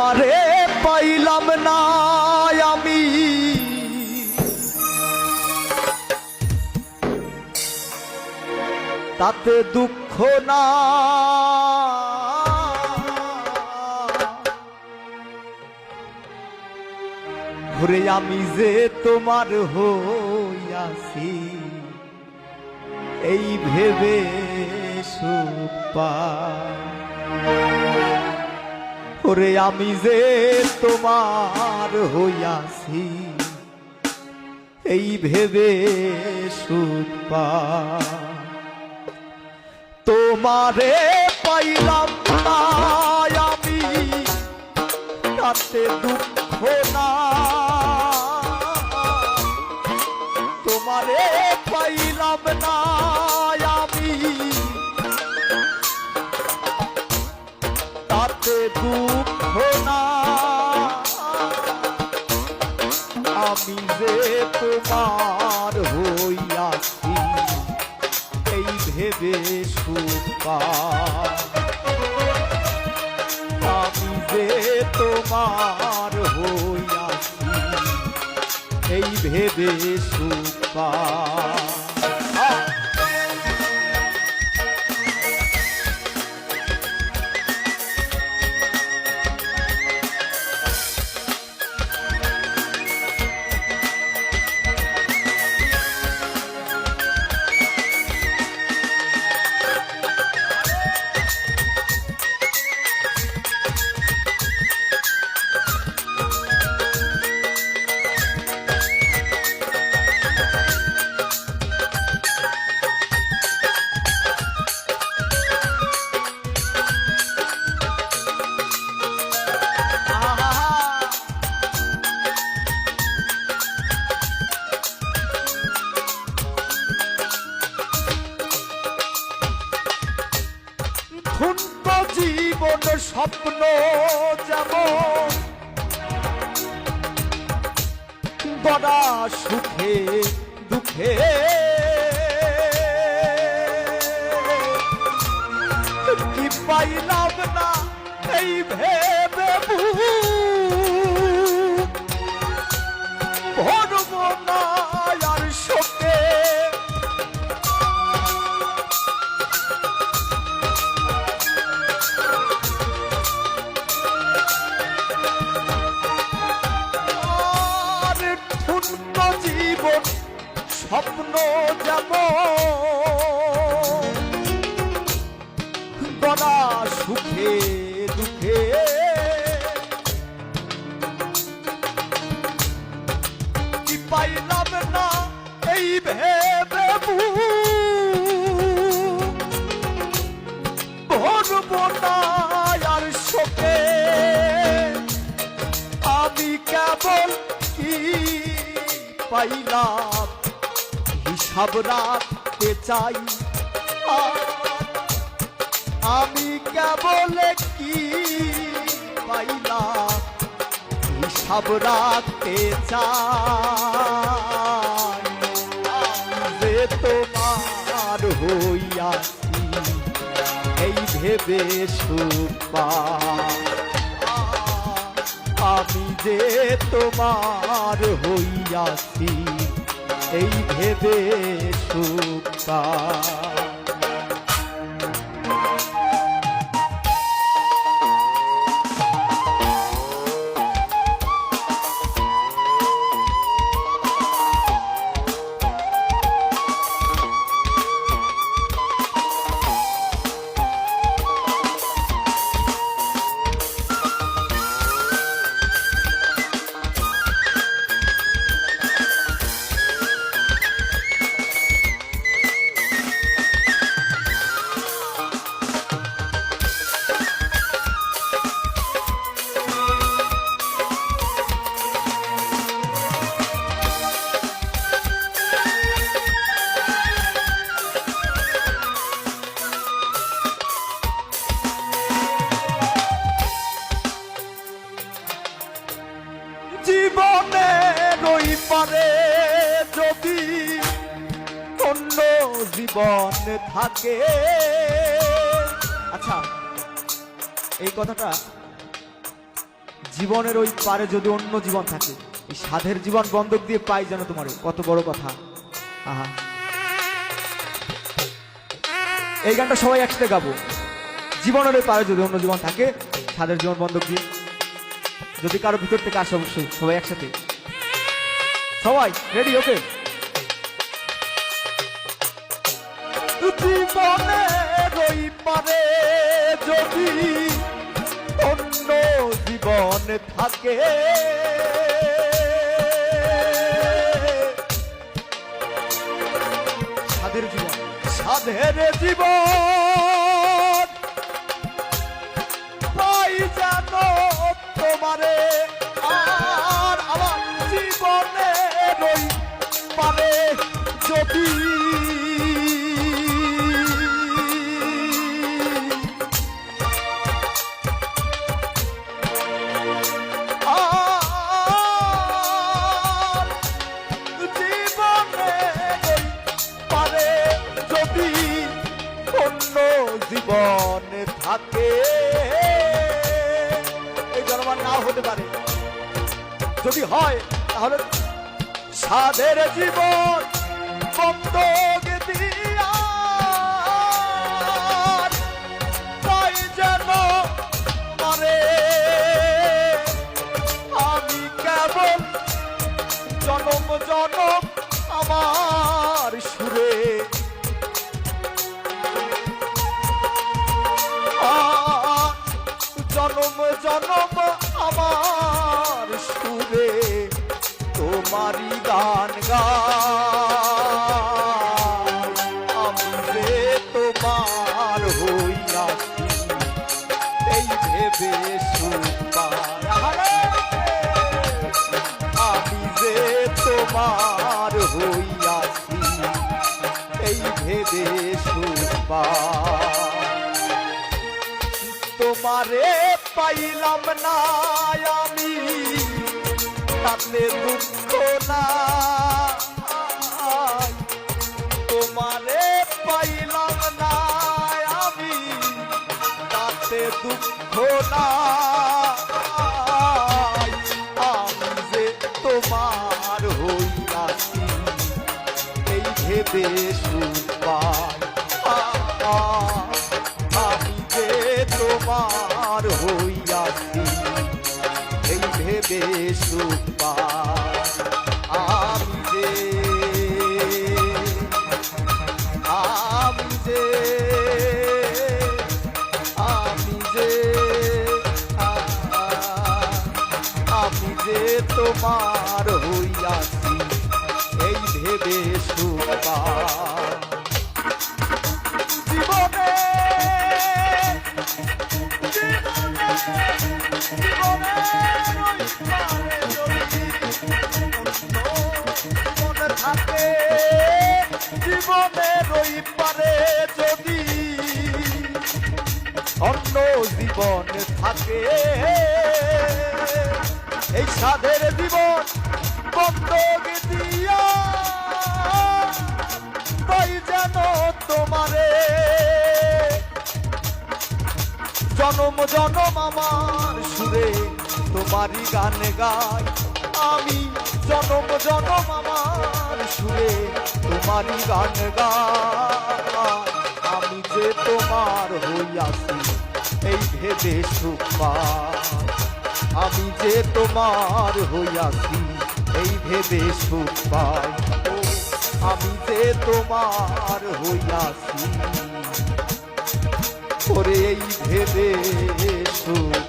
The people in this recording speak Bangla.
তোমারে পাইলাম না আমি, তাতে দুঃখ না, ঘুরে আমি যে তোমার হইয়াছি এই ভেবে সুখ পাই। ওরে আমি যে তোমার হইয়াছি এই ভেবে সুখ পাই। তোমারে পাইলাম না আমি, তাতে দুঃখ না, তোমারে পাইলাম না আমি, তাতে দুঃখ না, আমি যে তোমার হইয়াছি এই ভেবে সুখ পাই। আমি যে তোমার হইয়াছি এই ভেবে সুখ পাই। ক্ষুণ্ণ জীবন স্বপ্ন যেমন গড়া সুখে দুঃখে, কি পাইলাম না এই ভেবে ভরব না আর শোকে। জীবন স্বপ্ন যেমন গড়া সুখে দুঃখে, কি পাইলাম না এই ভেবে ভরব না আর শোকে। আমি কেবল কি পাইলাম হিসাব রাখতে চাই, আমি কেবল কি পাইলাম হিসাব রাখতে চাই। যে তোমার হইয়াছি এই ভেবে সুখ পাই। আমি যে তোমার হইয়াছি এই ভেবে সুখ পাই। পারে যদি অন্য জীবন থাকে। আচ্ছা, এই কথাটা জীবনের ওই পারে যদি অন্য জীবন থাকে, এই সাধের জীবন বন্ধক দিয়ে পাই যেন তোমার, কত বড় কথা। আহা, এই গানটা সবাই একসাথে গাবো। জীবনের ওই পারে যদি অন্য জীবন থাকে, সাধের জীবন বন্ধক দিয়ে, যদি কারো ভিতর থেকে আসে অবশ্যই সবাই একসাথে, সবাই রেডি? ওকে। জীবনের ওই পারে যদি অন্য জীবন থাকে, সাধের জীবন, সাধের জীবন পাই জানো তোমারে, আর আমার জীবনের ওই পারে যদি জীবন থাকে, এই জন্ম নাও হতে পারে, যদি হয় তাহলে সাধের জীবন বন্ধক দিয়া তাই যেন করে আমি কেবল জনম জনম আমার সুরে, জনম জনম আমার সুরে তোমারই গান গাই, আমি যে তোমার হইয়াছি এই ভেবে সুখ পাই, আমি যে তোমার হইয়াছি এই ভেবে সুখ পাই। তোমারে পাইলাম না আমি তাতে দুঃখ নাই, তোমারে পাইলাম না আমি তাতে দুঃখ নাই, আমি যে তোমার হইয়াছি এই ভেবে সুখ পাই, আমি যে তোমার হইয়াছি এই ভেবে সুখ পাই, আমি যে আমি যে আমি যে আমি যে তোমার হইয়াছি এই ভেবে সুখ পাই। জীবনে থাকে, জীবনের ওই পারে যদি অন্য জীবন থাকে, এই সাধের জীবন বন্ধক দিয়া তাই যেন তোমারে জনম জনম আমার সুরে তোমারই গান গাই, আমি জনম জনম আমার সুরে তোমারই গান গাই, আমি যে তোমার হইয়াছি এই ভেবে সুখ পাই, আমি যে তোমার হইয়াছি এই ভেবে সুখ পাই, আমি যে তোমার হইয়াছি ওরে এই ভেবে সুখ